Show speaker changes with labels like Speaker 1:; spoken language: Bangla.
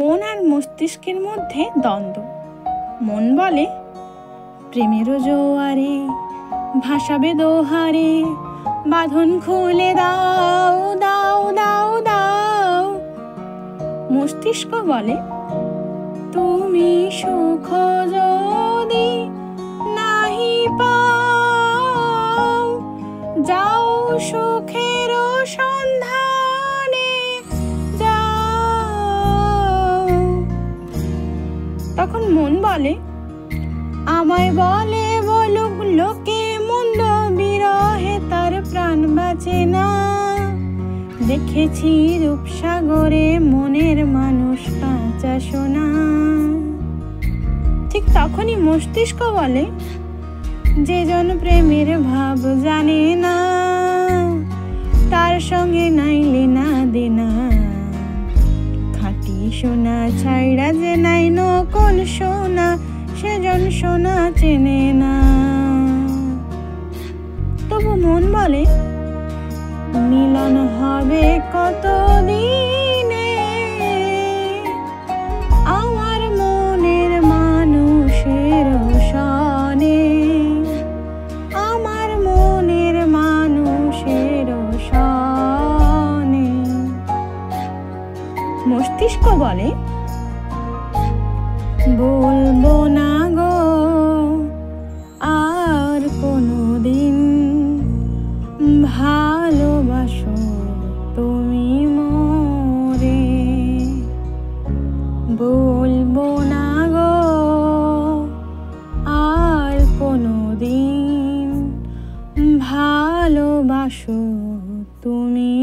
Speaker 1: মন আর মস্তিষ্কের মধ্যে দ্বন্দ্ব। মন বলে, প্রেমেরও জোয়ারে ভাসাবে দোহারে, বাঁধন খুলে দাও দাও দাও দাও। মস্তিষ্ক বলে, তুমি সুখ যদি নাহি পাও, যাও সুখের সন্ধানে যাও। তখন মন বলে, আমায় বলে বলুক লোকে মন্দ, বিরহে তার প্রাণ বাঁচে না। দেখেছি রূপসাগরে মনের মানুষ কাঁচা সোনা। ঠিক তখনই মস্তিষ্ক বলে, যে জন প্রেমের ভাব জানে না, তার সঙ্গে নাইলে না দেনা। খাঁটি সোনা ছাইড়া যে নাই নকল সোনা, সেজন সোনা চেনে না। তবু মন বলে, মিলন হবে কতদিনে, আমার মনের মানুষের সনে, আমার মনের মানুষের সনে। মস্তিষ্ক বলে, বলবো না গো আর কোনোদিন, ভালোবাসো তুমি মোরে। বলবো না গো আর কোনোদিন, ভালোবাসো তুমি